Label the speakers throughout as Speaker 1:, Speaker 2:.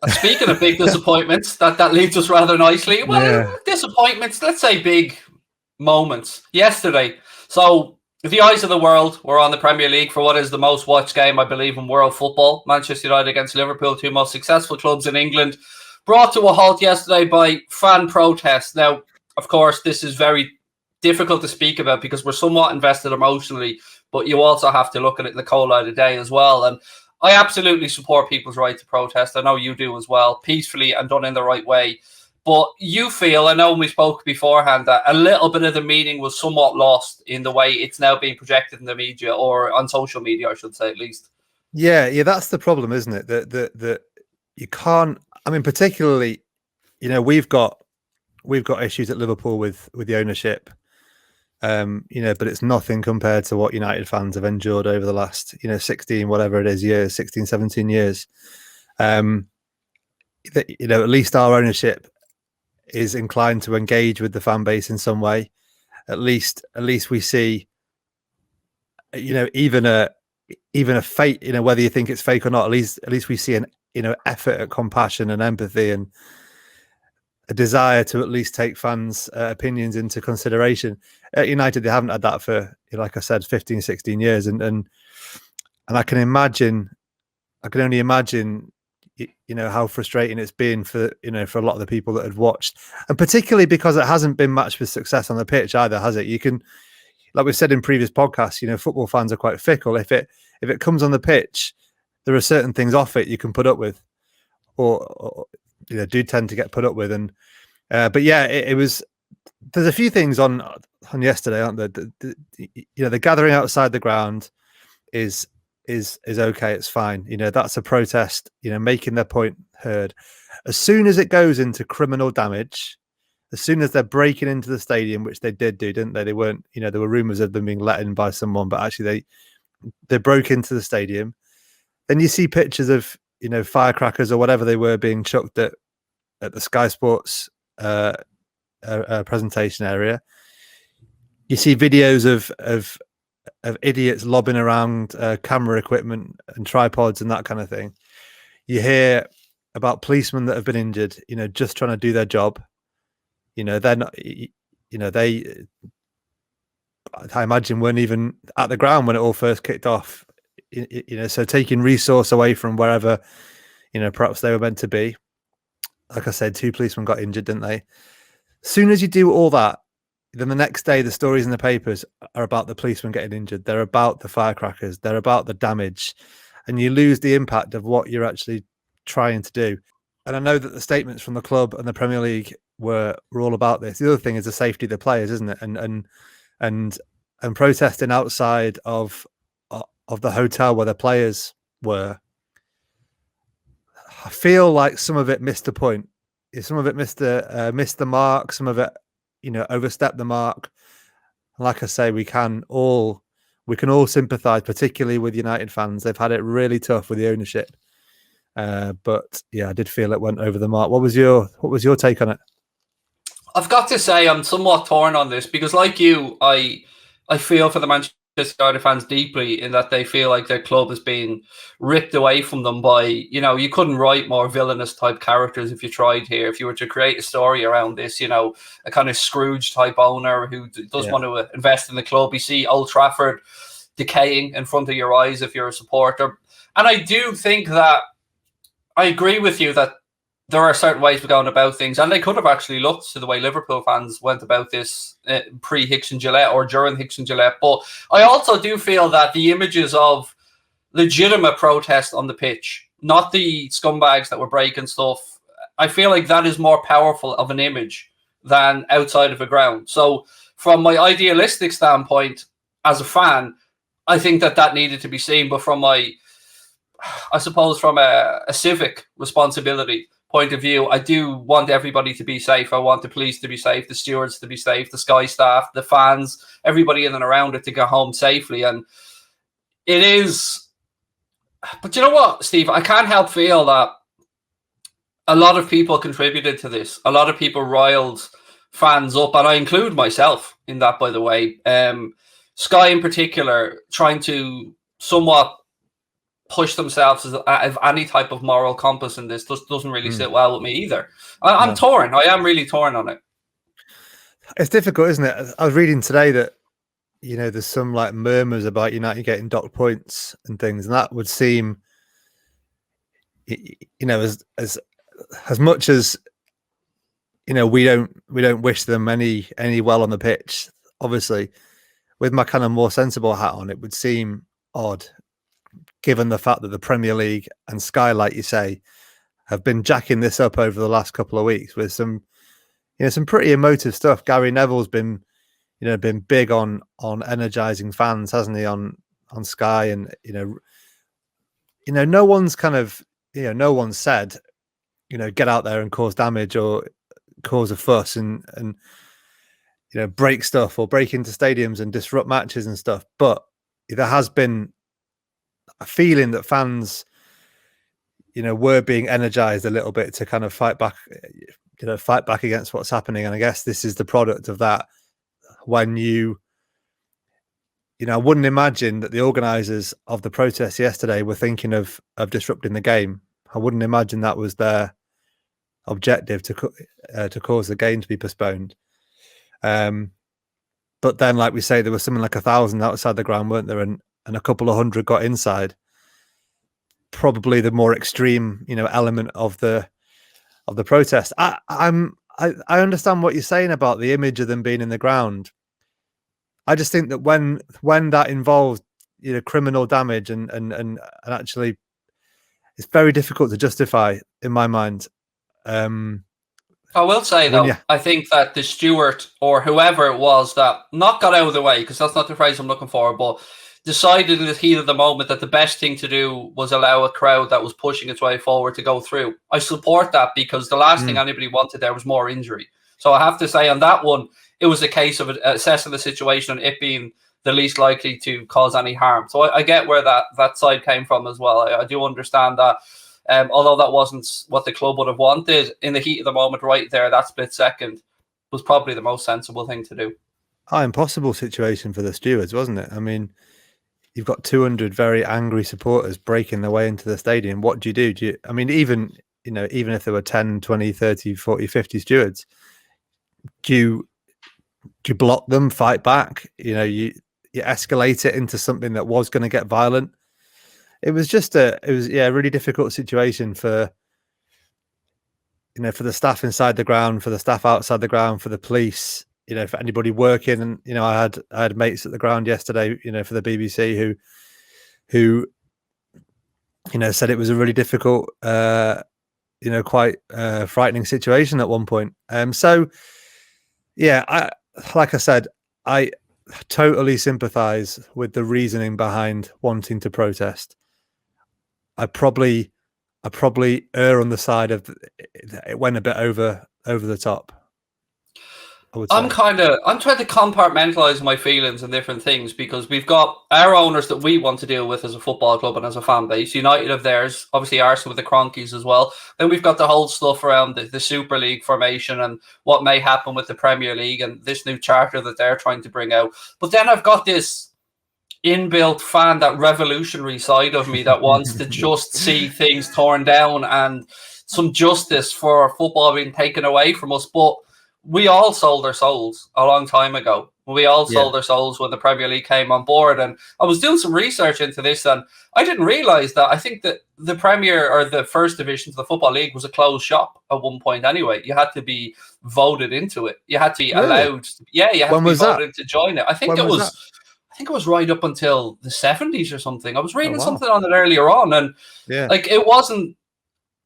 Speaker 1: Speaking of big disappointments, that leads us rather nicely. Well, disappointments, let's say big moments. Yesterday, so the eyes of the world were on the Premier League for what is the most watched game, I believe, in world football. Manchester United against Liverpool, two most successful clubs in England, brought to a halt yesterday by fan protests. Now, of course, this is very difficult to speak about because we're somewhat invested emotionally, but you also have to look at it in the cold light of day as well. And I absolutely support people's right to protest. I know you do as well, peacefully and done in the right way. But you feel, I know when we spoke beforehand, that a little bit of the meaning was somewhat lost in the way it's now being projected in the media, or on social media, I should say, at least.
Speaker 2: Yeah, that's the problem, isn't it? That you can't. I mean, particularly, we've got issues at Liverpool with the ownership. But it's nothing compared to what United fans have endured over the last, 16, whatever it is, years, 16, 17 years. At least our ownership is inclined to engage with the fan base in some way. At least we see, even a fake, whether you think it's fake or not, at least we see an, effort at compassion and empathy and a desire to at least take fans' opinions into consideration. At United, they haven't had that for, like I said, 15, 16 years. And I can only imagine, how frustrating it's been for a lot of the people that had watched, and particularly because it hasn't been matched with success on the pitch either, has it? You can, like we've said in previous podcasts, football fans are quite fickle. If it comes on the pitch, there are certain things off it you can put up with, or do tend to get put up with. And but yeah, it was. There's a few things on yesterday, aren't there? The gathering outside the ground is okay. It's fine. That's a protest. Making their point heard. As soon as it goes into criminal damage, as soon as they're breaking into the stadium, which they did do, didn't they? They weren't. There were rumours of them being let in by someone, but actually they broke into the stadium. Then you see pictures of firecrackers or whatever they were being chucked at the Sky Sports presentation area. You see videos of idiots lobbing around camera equipment and tripods and that kind of thing. You hear about policemen that have been injured, just trying to do their job. They're not, I imagine weren't even at the ground when it all first kicked off. So taking resource away from wherever, perhaps they were meant to be. Like I said, 2 policemen got injured, didn't they? As soon as you do all that, then the next day, the stories in the papers are about the policemen getting injured. They're about the firecrackers. They're about the damage. And you lose the impact of what you're actually trying to do. And I know that the statements from the club and the Premier League were all about this. The other thing is the safety of the players, isn't it? And protesting outside of the hotel where the players were. I feel like some of it missed the point. Some of it missed the mark. Some of it, overstepped the mark. Like I say, we can all sympathise, particularly with United fans. They've had it really tough with the ownership. But yeah, I did feel it went over the mark. What was your take on it?
Speaker 1: I've got to say I'm somewhat torn on this because, like you, I feel for the Manchester United fans deeply in that they feel like their club is being ripped away from them by, you couldn't write more villainous type characters if you tried here. If you were to create a story around this, a kind of Scrooge type owner who does want to invest in the club. You see Old Trafford decaying in front of your eyes if you're a supporter. And I do think that I agree with you that there are certain ways of going about things, and they could have actually looked to the way Liverpool fans went about this pre-Hicks and Gillette or during Hicks and Gillette. But I also do feel that the images of legitimate protest on the pitch, not the scumbags that were breaking stuff, I feel like that is more powerful of an image than outside of a ground. So from my idealistic standpoint, as a fan, I think that needed to be seen. But from a civic responsibility point of view, I do want everybody to be safe. I want the police to be safe, the stewards to be safe, the Sky staff, the fans, everybody in and around it to go home safely. And it is, but you know what, Steve, I can't help feel that a lot of people contributed to this. A lot of people riled fans up, and I include myself in that, by the way. Sky in particular, trying to somewhat push themselves as any type of moral compass in this doesn't really sit well with me either. I'm torn. I am really torn on it.
Speaker 2: It's difficult, isn't it? I was reading today that, you know, there's some like murmurs about United getting docked points and things, and that would seem, you know, as much as, you know, we don't wish them any well on the pitch. Obviously, with my kind of more sensible hat on, it would seem odd, given the fact that the Premier League and Sky, like you say, have been jacking this up over the last couple of weeks with some, you know, some pretty emotive stuff. Gary Neville's been, you know, been big on energizing fans, hasn't he, on Sky, and you know, no one's kind of, you know, no one said, you know, get out there and cause damage or cause a fuss and you know, break stuff or break into stadiums and disrupt matches and stuff. But there has been a feeling that fans, you know, were being energized a little bit to kind of fight back, you know, fight back against what's happening. And I guess this is the product of that. When you know, I wouldn't imagine that the organisers of the protest yesterday were thinking of disrupting the game. I wouldn't imagine that was their objective, to cause the game to be postponed. But then, like we say, there was something like 1,000 outside the ground, weren't there? And a couple of hundred got inside. Probably the more extreme, you know, element of the protest. I understand what you're saying about the image of them being in the ground. I just think that when that involves, you know, criminal damage and actually, it's very difficult to justify in my mind.
Speaker 1: I will say though, I think that the steward or whoever it was that not got out of the way, because that's not the phrase I'm looking for, but decided in the heat of the moment that the best thing to do was allow a crowd that was pushing its way forward to go through. I support that, because the last thing anybody wanted there was more injury. So I have to say on that one, it was a case of assessing the situation and it being the least likely to cause any harm. So I get where that side came from as well. I do understand that. Although that wasn't what the club would have wanted in the heat of the moment, right there, that split second was probably the most sensible thing to do.
Speaker 2: Impossible situation for the stewards, wasn't it? I mean, you've got 200 very angry supporters breaking their way into the stadium. What do you do? I mean, even if there were 10, 20, 30, 40, 50 stewards, do you block them, fight back? You know, you escalate it into something that was going to get violent. It was a really difficult situation for, you know, for the staff inside the ground, for the staff outside the ground, for the police, you know, for anybody working. And, you know, I had mates at the ground yesterday, you know, for the BBC who, you know, said it was a really difficult, you know, quite frightening situation at one point. So yeah, like I said, I totally sympathize with the reasoning behind wanting to protest. I probably err on the side of it went a bit over the top.
Speaker 1: I'm trying to compartmentalize my feelings and different things, because we've got our owners that we want to deal with as a football club and as a fan base. United have theirs, obviously Arsenal with the Cronkies as well. Then we've got the whole stuff around the Super League formation and what may happen with the Premier League and this new charter that they're trying to bring out. But then I've got this inbuilt fan, that revolutionary side of me that wants to just see things torn down and some justice for football being taken away from us. But we all sold our souls a long time ago. We all sold our souls when the Premier League came on board. And I was doing some research into this, and I didn't realize that I think that the Premier, or the first division of the Football League, was a closed shop at one point anyway. You had to be voted into it. You had to be allowed. You had to be voted to join it. I think it was right up until the 70s or something. I was reading something on it earlier on, and like, it wasn't.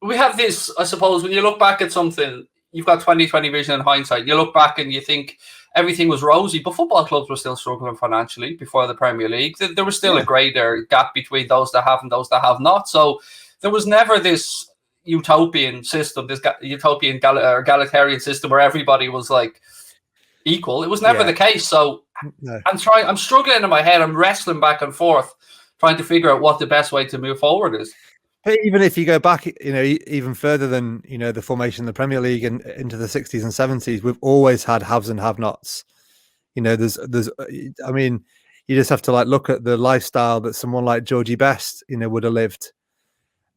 Speaker 1: We have this, I suppose, when you look back at something, you've got 20/20 vision in hindsight. You look back and you think everything was rosy, but football clubs were still struggling financially before the Premier League. There was still a greater gap between those that have and those that have not. So there was never this utopian system, this utopian egalitarian system where everybody was like equal. It was never the case. So I'm struggling in my head. I'm wrestling back and forth, trying to figure out what the best way to move forward is.
Speaker 2: But even if you go back, you know, even further than, you know, the formation of the Premier League and into the 60s and 70s, we've always had haves and have-nots. You know, I mean, you just have to like look at the lifestyle that someone like Georgie Best, would have lived,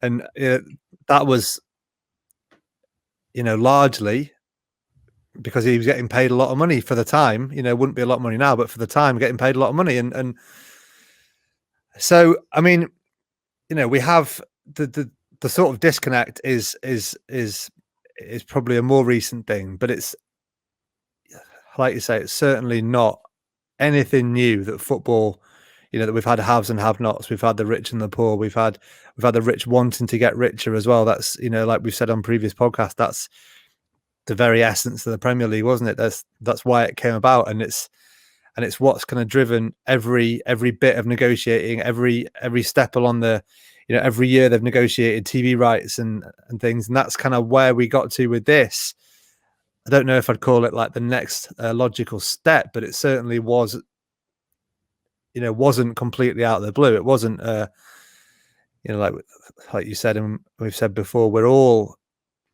Speaker 2: and that was, largely because he was getting paid a lot of money for the time. Wouldn't be a lot of money now, but for the time, getting paid a lot of money, and so I mean, we have the sort of disconnect is probably a more recent thing, but it's like you say, it's certainly not anything new that football, that we've had haves and have-nots, we've had the rich and the poor, we've had the rich wanting to get richer as well. That's, like we've said on previous podcasts, that's the very essence of the Premier League, wasn't it? That's why it came about, and it's what's kind of driven every bit of negotiating, every step along the, every year they've negotiated TV rights and things, and that's kind of where we got to with this. I don't know if I'd call it like the next logical step, but it certainly was, wasn't completely out of the blue. It wasn't, like you said, and we've said before, we're all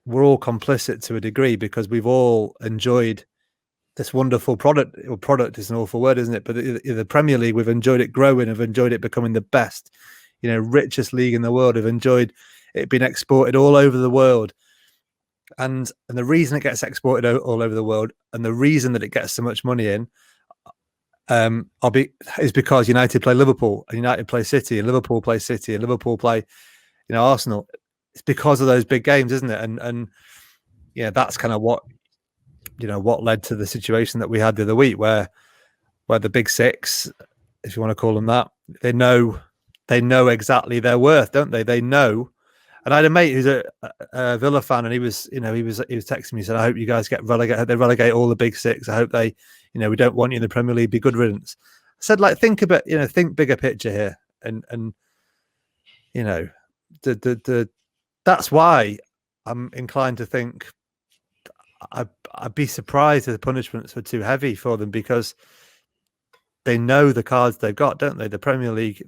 Speaker 2: complicit to a degree because we've all enjoyed this wonderful product. Well, product is an awful word, isn't it? But the Premier League, we've enjoyed it growing, have enjoyed it becoming the best, richest league in the world. Have enjoyed it being exported all over the world. And the reason it gets exported all over the world, and the reason that it gets so much money in, is because United play Liverpool, and United play City, and Liverpool play City, and Liverpool play, Arsenal. It's because of those big games, isn't it? And yeah, that's kind of what led to the situation that we had the other week, where the big six, if you want to call them that, they know exactly their worth, don't they? They know. And I had a mate who's a Villa fan, and he was texting me, said, "I hope you guys get relegated. I hope they relegate all the big six. I hope they, we don't want you in the Premier League. Be good riddance." I said, like, think a bit, think bigger picture here, and that's why I'm inclined to think I'd be surprised if the punishments were too heavy for them, because they know the cards they've got, don't they? The Premier League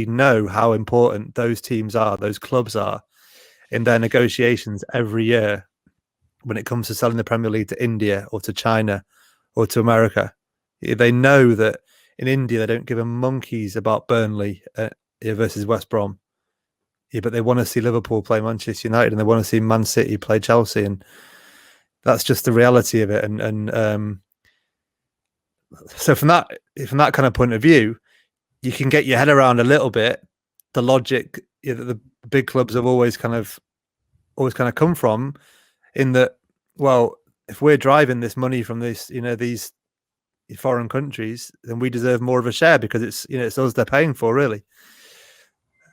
Speaker 2: know how important those teams are, those clubs are, in their negotiations every year when it comes to selling the Premier League to India or to China or to America. They know that in India they don't give a monkeys about Burnley versus West Brom. Yeah, but they want to see Liverpool play Manchester United, and they want to see Man City play Chelsea, and that's just the reality of it. And so from that kind of point of view, you can get your head around a little bit the logic that the big clubs have always kind of come from, in that, well, if we're driving this money from this, these foreign countries, then we deserve more of a share, because it's us they're paying for, really.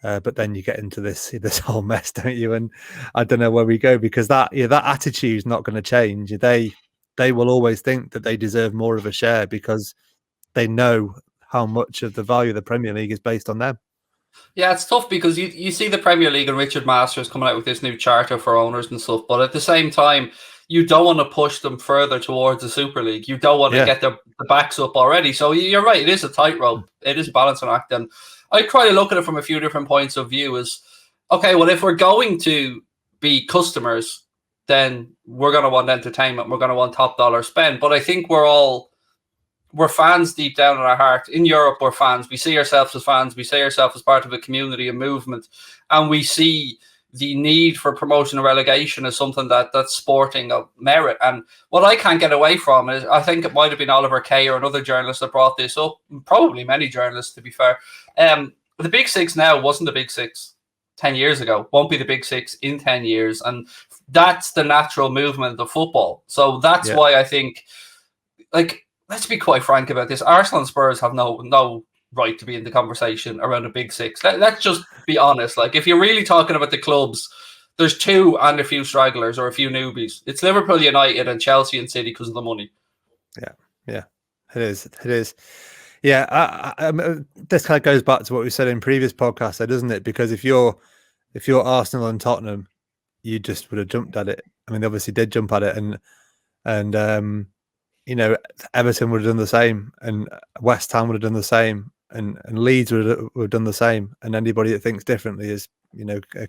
Speaker 2: But then you get into this whole mess, don't you? And I don't know where we go, because that attitude is not going to change. They will always think that they deserve more of a share, because they know how much of the value of the Premier League is based on them.
Speaker 1: Yeah, it's tough, because you see the Premier League and Richard Masters coming out with this new charter for owners and stuff, but at the same time, you don't want to push them further towards the Super League. You don't want to get the backs up already. So you're right, it is a tightrope. It is a balancing act. And I try to look at it from a few different points of view. As, okay, well, if we're going to be customers, then we're going to want entertainment. We're going to want top dollar spend. But I think we're fans deep down in our heart. In Europe, we're fans. We see ourselves as fans. We see ourselves as part of a community and movement. And we see the need for promotion and relegation as something that's sporting of merit. And what I can't get away from is, I think it might have been Oliver Kay or another journalist that brought this up, probably many journalists, to be fair. The Big Six now wasn't the Big Six 10 years ago, won't be the Big Six in 10 years. And that's the natural movement of football. So that's why I think, like, let's be quite frank about this. Arsenal and Spurs have no right to be in the conversation around a Big Six. Let's just be honest. Like, if you're really talking about the clubs, there's two and a few stragglers or a few newbies. It's Liverpool, United, and Chelsea and City because of the money.
Speaker 2: Yeah, it is. Yeah, this kind of goes back to what we said in previous podcasts, doesn't it? Because if you're Arsenal and Tottenham, you just would have jumped at it. I mean, they obviously did jump at it, and Everton would have done the same, and West Ham would have done the same, and Leeds would have done the same. And anybody that thinks differently is,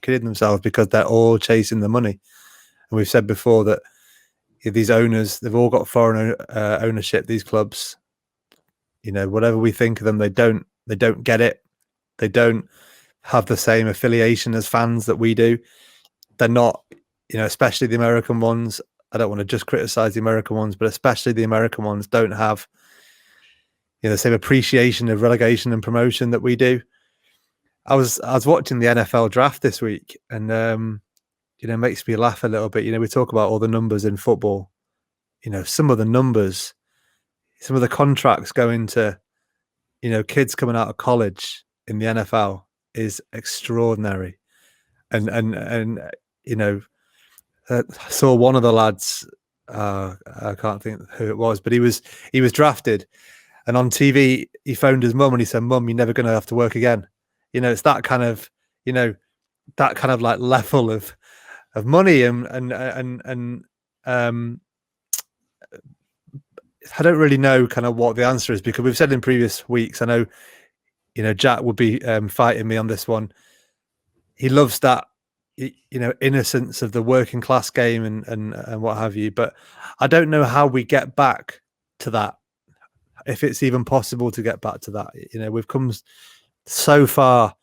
Speaker 2: kidding themselves, because they're all chasing the money. And we've said before that these owners, they've all got foreign ownership, these clubs. Whatever we think of them, they don't get it. They don't have the same affiliation as fans that we do. They're not, especially the American ones. I don't want to just criticize the American ones, but especially the American ones don't have, the same appreciation of relegation and promotion that we do. I was watching the NFL draft this week, and it makes me laugh a little bit. We talk about all the numbers in football. Some of the numbers, some of the contracts going to, kids coming out of college in the NFL is extraordinary. And I saw one of the lads, I can't think who it was, but he was drafted, and on TV he phoned his mum and he said, "Mum, you're never going to have to work again." It's that kind of, like level of money and I don't really know kind of what the answer is, because we've said in previous weeks, I know, Jack would be fighting me on this one. He loves that, innocence of the working class game and what have you. But I don't know how we get back to that, if it's even possible to get back to that. We've come so far,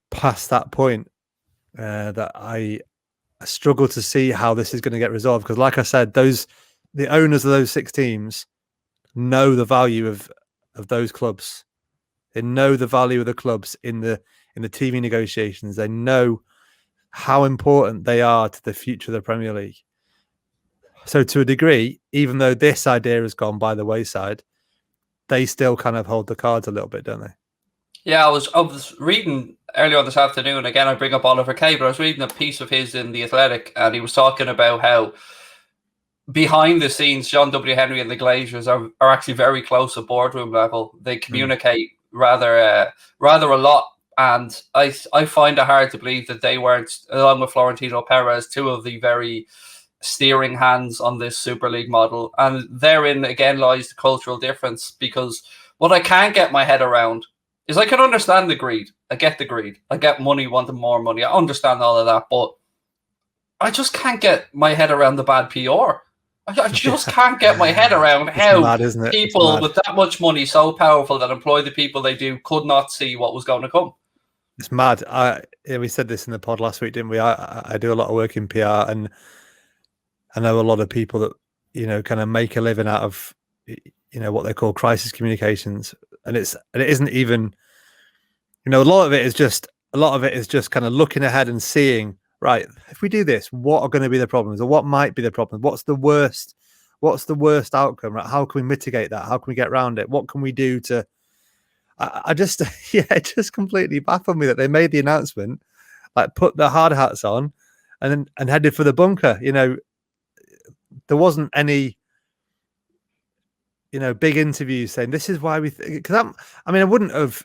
Speaker 2: past that point, that I struggle to see how this is going to get resolved. Because like I said, the owners of those 6 teams know the value of those clubs. They know the value of the clubs in the TV negotiations. They know how important they are to the future of the Premier League. So to a degree, even though this idea has gone by the wayside, they still kind of hold the cards a little bit, don't they?
Speaker 1: Yeah, I was reading earlier this afternoon. Again, I bring up Oliver Kay, but I was reading a piece of his in The Athletic, and he was talking about how behind the scenes, John W. Henry and the Glazers are actually very close at boardroom level. They communicate rather a lot, and I find it hard to believe that they weren't, along with Florentino Perez, 2 of the very steering hands on this Super League model. And therein again lies the cultural difference, because what I can't get my head around is, I can understand the greed. I get the greed. I get money, wanting more money. I understand all of that, but I just can't get my head around the bad PR. I just can't get my head around how
Speaker 2: mad, isn't it?
Speaker 1: people with that much money, so powerful, that employ the people they do, could not see what was going to come.
Speaker 2: It's mad. We said this in the pod last week, didn't we? I do a lot of work in PR, and I know a lot of people that kind of make a living out of what they call crisis communications, and it isn't even, a lot of it is just kind of looking ahead and seeing, right, if we do this, what are going to be the problems, or what might be the problem? What's the worst outcome? Right? How can we mitigate that? How can we get around it? What can we do to? I just, it just completely baffled me that they made the announcement, like put the hard hats on, and headed for the bunker. There wasn't any, big interviews saying this is why we. Because I wouldn't have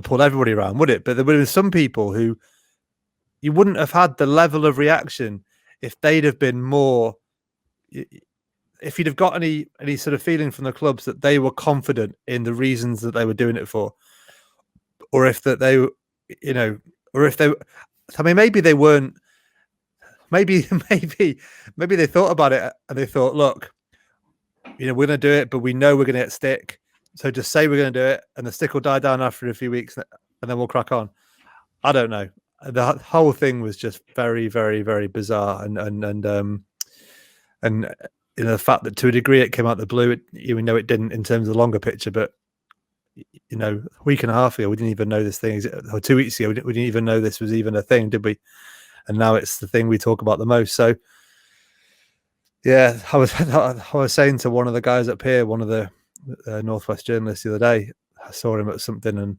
Speaker 2: pulled everybody around, would it? But there would have been some people who. You wouldn't have had the level of reaction if they'd have been more, if you'd have got any sort of feeling from the clubs that they were confident in the reasons that they were doing it for, or if that they, or if they, maybe they weren't, maybe they thought about it and they thought, look, we're going to do it, but we know we're going to get stick. So just say we're going to do it, and the stick will die down after a few weeks, and then we'll crack on. I don't know. The whole thing was just very, very, very bizarre, and the fact that to a degree it came out the blue, even though it didn't in terms of the longer picture. But a week and a half ago, we didn't even know this thing, or 2 weeks ago, we didn't even know this was even a thing, did we? And now it's the thing we talk about the most. So, yeah, I was saying to one of the guys up here, one of the Northwest journalists the other day, I saw him at something,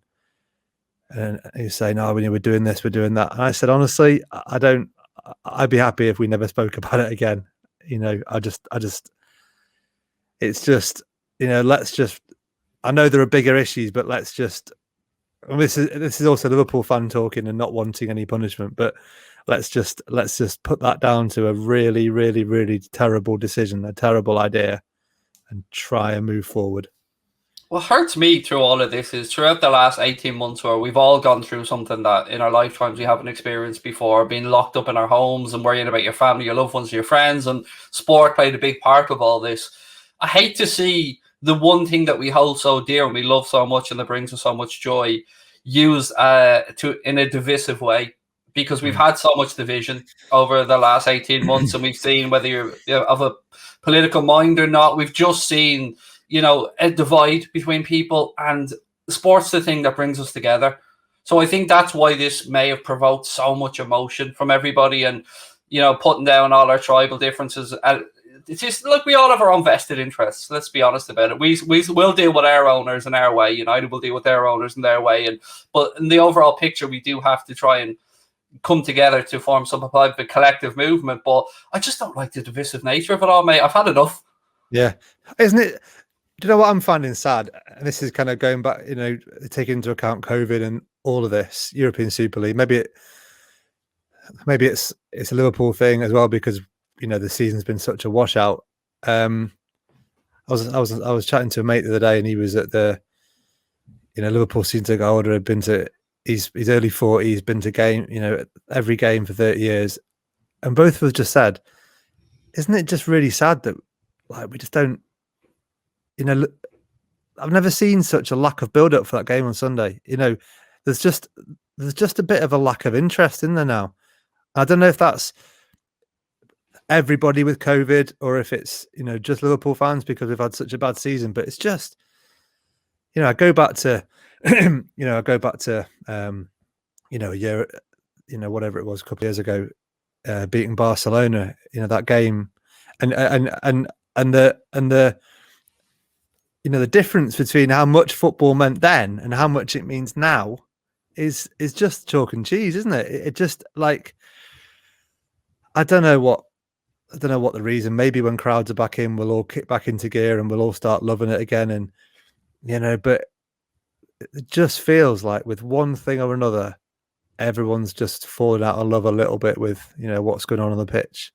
Speaker 2: and he was saying, "Oh, we're doing this, we're doing that." And I said, honestly, I'd be happy if we never spoke about it again. It's just, let's just. I know there are bigger issues, but let's just. And this is also Liverpool fan talking and not wanting any punishment, but let's just put that down to a really, really, really terrible decision, a terrible idea, and try and move forward.
Speaker 1: What hurts me through all of this is throughout the last 18 months where we've all gone through something that in our lifetimes we haven't experienced before, being locked up in our homes and worrying about your family, your loved ones, your friends, and sport played a big part of all this. I hate to see the one thing that we hold so dear and we love so much and that brings us so much joy used in a divisive way, because we've had so much division over the last 18 months, and we've seen, whether you're of a political mind or not, we've just seen, a divide between people, and sport's the thing that brings us together. So I think that's why this may have provoked so much emotion from everybody, and putting down all our tribal differences. It's just, look, we all have our own vested interests. Let's be honest about it. We will deal with our owners in our way. United will deal with their owners in their way. But in the overall picture, we do have to try and come together to form some type of collective movement. But I just don't like the divisive nature of it all, mate. I've had enough.
Speaker 2: Yeah. Isn't it? Do you know what I'm finding sad? And this is kind of going back, taking into account COVID and all of this, European Super League. Maybe it's a Liverpool thing as well, because the season's been such a washout. I was chatting to a mate the other day, and he was at the Liverpool season ticket holder, had been to he's early 40s, been to every game for 30 years, and both of us just said, isn't it just really sad that we just don't, I've never seen such a lack of build up for that game on Sunday. There's just a bit of a lack of interest in there now. I don't know if that's everybody with COVID, or if it's just Liverpool fans because we've had such a bad season. But it's just, I go back to a year, whatever it was, a couple of years ago, beating Barcelona, that game, and the the difference between how much football meant then and how much it means now is just chalk and cheese, isn't it? It just, like, I don't know what the reason. Maybe when crowds are back in, we'll all kick back into gear and we'll all start loving it again. And but it just feels like with one thing or another, everyone's just falling out of love a little bit with what's going on the pitch.